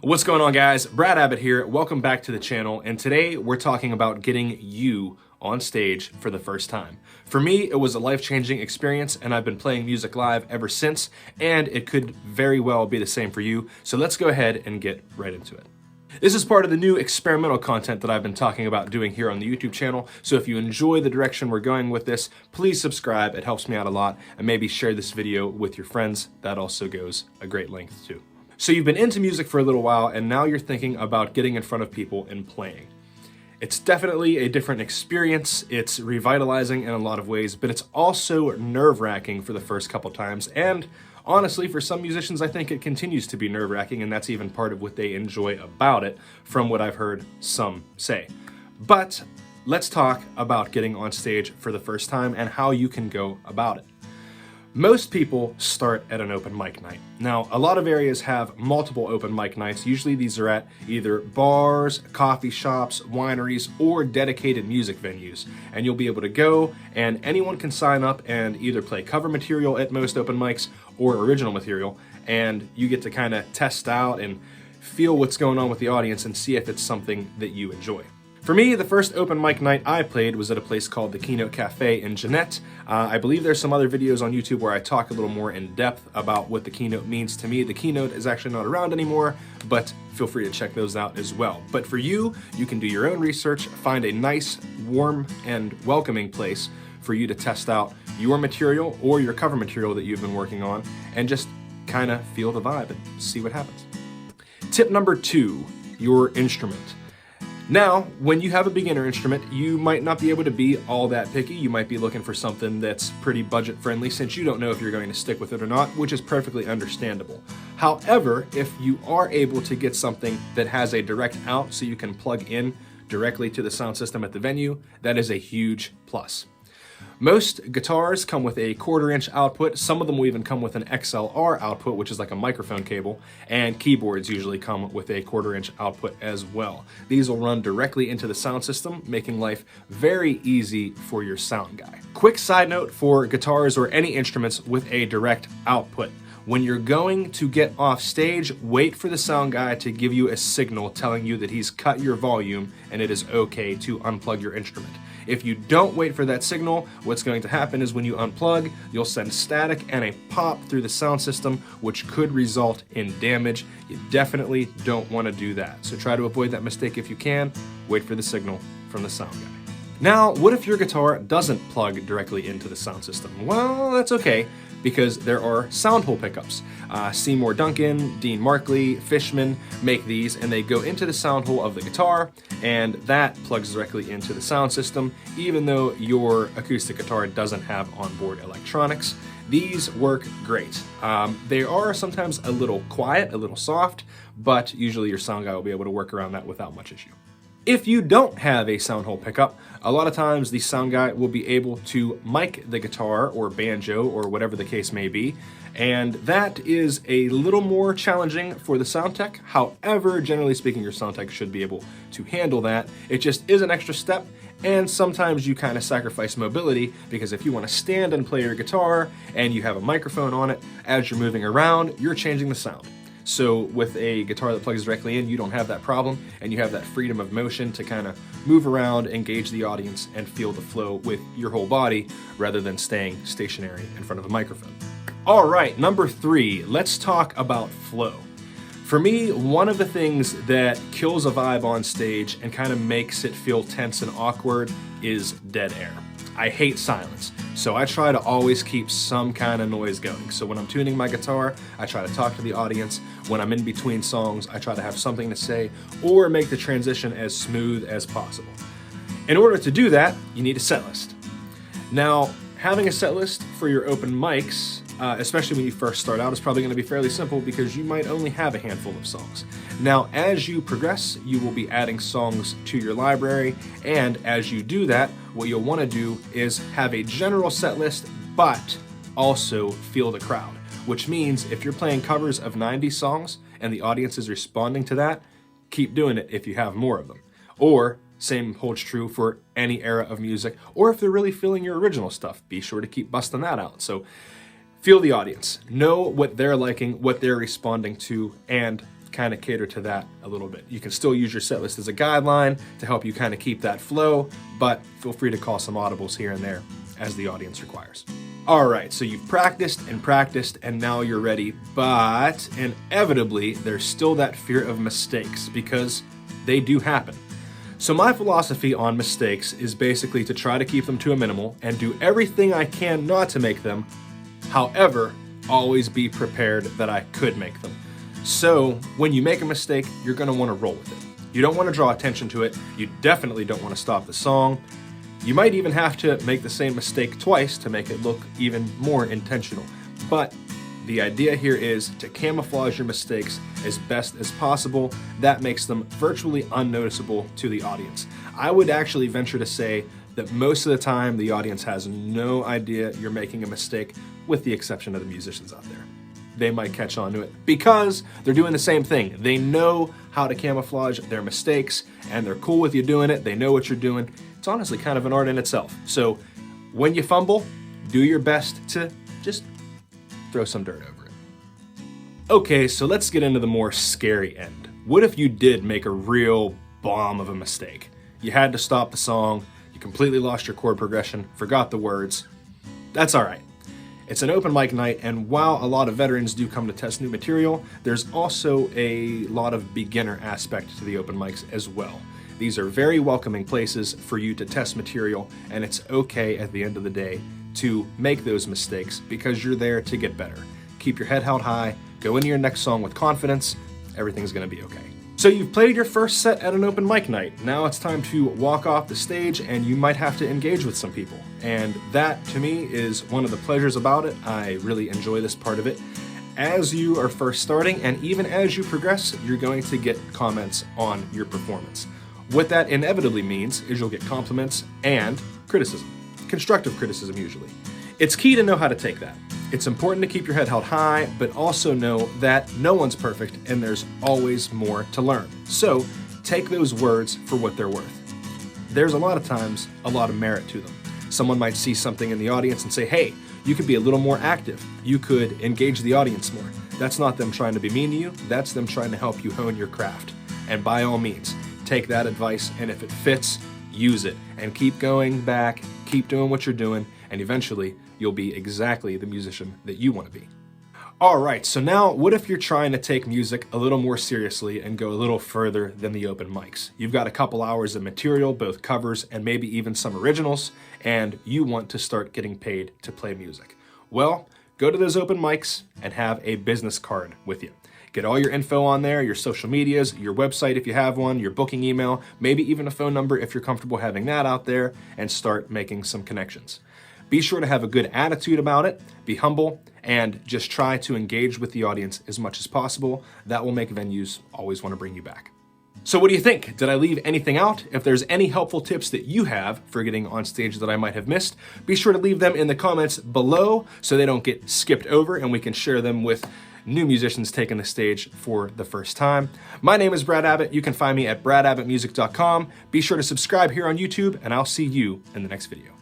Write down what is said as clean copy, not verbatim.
What's going on, guys? Brad Abbott here. Welcome back to the channel, and today we're talking about getting you on stage for the first time. For me, it was a life-changing experience, and I've been playing music live ever since, and it could very well be the same for you, so let's go ahead and get right into it. This is part of the new experimental content that I've been talking about doing here on the YouTube channel, so if you enjoy the direction we're going with this, please subscribe. It helps me out a lot, and maybe share this video with your friends. That also goes a great length too. So you've been into music for a little while, and now you're thinking about getting in front of people and playing. It's definitely a different experience. It's revitalizing in a lot of ways, but it's also nerve-wracking for the first couple times, and honestly, for some musicians, I think it continues to be nerve-wracking, and that's even part of what they enjoy about it, from what I've heard some say. But let's talk about getting on stage for the first time and how you can go about it. Most people start at an open mic night. Now, a lot of areas have multiple open mic nights. Usually these are at either bars, coffee shops, wineries, or dedicated music venues. And you'll be able to go, and anyone can sign up and either play cover material at most open mics or original material, and you get to kind of test out and feel what's going on with the audience and see if it's something that you enjoy. For me, the first open mic night I played was at a place called the Keynote Cafe in Jeannette. I believe there's some other videos on YouTube where I talk a little more in depth about what the Keynote means to me. The Keynote is actually not around anymore, but feel free to check those out as well. But for you, you can do your own research, find a nice, warm, and welcoming place for you to test out your material or your cover material that you've been working on, and just kind of feel the vibe and see what happens. Tip number 2, your instrument. Now, when you have a beginner instrument, you might not be able to be all that picky. You might be looking for something that's pretty budget friendly since you don't know if you're going to stick with it or not, which is perfectly understandable. However, if you are able to get something that has a direct out so you can plug in directly to the sound system at the venue, that is a huge plus. Most guitars come with a 1/4-inch output. Some of them will even come with an XLR output, which is like a microphone cable, and keyboards usually come with a 1/4-inch output as well. These will run directly into the sound system, making life very easy for your sound guy. Quick side note for guitars or any instruments with a direct output. When you're going to get off stage, wait for the sound guy to give you a signal telling you that he's cut your volume and it is okay to unplug your instrument. If you don't wait for that signal, what's going to happen is when you unplug, you'll send static and a pop through the sound system, which could result in damage. You definitely don't want to do that. So try to avoid that mistake if you can. Wait for the signal from the sound guy. Now, what if your guitar doesn't plug directly into the sound system? Well, that's okay, because there are sound hole pickups. Seymour Duncan, Dean Markley, Fishman make these, and they go into the sound hole of the guitar, and that plugs directly into the sound system, even though your acoustic guitar doesn't have onboard electronics. These work great. They are sometimes a little quiet, a little soft, but usually your sound guy will be able to work around that without much issue. If you don't have a sound hole pickup, a lot of times the sound guy will be able to mic the guitar or banjo or whatever the case may be, and that is a little more challenging for the sound tech. However, generally speaking, your sound tech should be able to handle that. It just is an extra step, and sometimes you kind of sacrifice mobility, because if you want to stand and play your guitar and you have a microphone on it, as you're moving around, you're changing the sound. So with a guitar that plugs directly in, you don't have that problem, and you have that freedom of motion to kind of move around, engage the audience, and feel the flow with your whole body rather than staying stationary in front of a microphone. All right, number 3, let's talk about flow. For me, one of the things that kills a vibe on stage and kind of makes it feel tense and awkward is dead air. I hate silence, so I try to always keep some kind of noise going. So when I'm tuning my guitar, I try to talk to the audience. When I'm in between songs, I try to have something to say or make the transition as smooth as possible. In order to do that, you need a set list. Now, having a set list for your open mics, especially when you first start out, is probably going to be fairly simple because you might only have a handful of songs. Now, as you progress, you will be adding songs to your library, and as you do that, what you'll want to do is have a general set list, but also feel the crowd, which means if you're playing covers of 90 songs and the audience is responding to that, keep doing it if you have more of them. Or same holds true for any era of music, or if they're really feeling your original stuff, be sure to keep busting that out. So feel the audience, know what they're liking, what they're responding to, and kind of cater to that a little bit. You can still use your set list as a guideline to help you kind of keep that flow, but feel free to call some audibles here and there as the audience requires. All right, so you've practiced, and now you're ready, but inevitably there's still that fear of mistakes because they do happen. So my philosophy on mistakes is basically to try to keep them to a minimal and do everything I can not to make them. However, always be prepared that I could make them. So when you make a mistake, you're gonna wanna roll with it. You don't wanna draw attention to it. You definitely don't wanna stop the song. You might even have to make the same mistake twice to make it look even more intentional. But the idea here is to camouflage your mistakes as best as possible. That makes them virtually unnoticeable to the audience. I would actually venture to say that most of the time the audience has no idea you're making a mistake, with the exception of the musicians out there. They might catch on to it because they're doing the same thing. They know how to camouflage their mistakes and they're cool with you doing it. They know what you're doing. It's honestly kind of an art in itself. So when you fumble, do your best to just throw some dirt over it. Okay, so let's get into the more scary end. What if you did make a real bomb of a mistake? You had to stop the song, you completely lost your chord progression, forgot the words. That's all right. It's an open mic night, and while a lot of veterans do come to test new material, there's also a lot of beginner aspect to the open mics as well. These are very welcoming places for you to test material, and it's okay at the end of the day to make those mistakes because you're there to get better. Keep your head held high, go into your next song with confidence, everything's gonna be okay. So you've played your first set at an open mic night. Now it's time to walk off the stage and you might have to engage with some people. And that, to me, is one of the pleasures about it. I really enjoy this part of it. As you are first starting, and even as you progress, you're going to get comments on your performance. What that inevitably means is you'll get compliments and criticism. Constructive criticism, usually. It's key to know how to take that. It's important to keep your head held high, but also know that no one's perfect and there's always more to learn. So take those words for what they're worth. There's a lot of times a lot of merit to them. Someone might see something in the audience and say, hey, you could be a little more active. You could engage the audience more. That's not them trying to be mean to you. That's them trying to help you hone your craft. And by all means, take that advice, and if it fits, use it. And keep going back, keep doing what you're doing, and eventually you'll be exactly the musician that you want to be. All right, so now what if you're trying to take music a little more seriously and go a little further than the open mics? You've got a couple hours of material, both covers and maybe even some originals, and you want to start getting paid to play music. Well, go to those open mics and have a business card with you. Get all your info on there, your social medias, your website if you have one, your booking email, maybe even a phone number if you're comfortable having that out there, and start making some connections. Be sure to have a good attitude about it, be humble, and just try to engage with the audience as much as possible. That will make venues always want to bring you back. So what do you think? Did I leave anything out? If there's any helpful tips that you have for getting on stage that I might have missed, be sure to leave them in the comments below so they don't get skipped over and we can share them with new musicians taking the stage for the first time. My name is Brad Abbott. You can find me at bradabbotmusic.com. Be sure to subscribe here on YouTube, and I'll see you in the next video.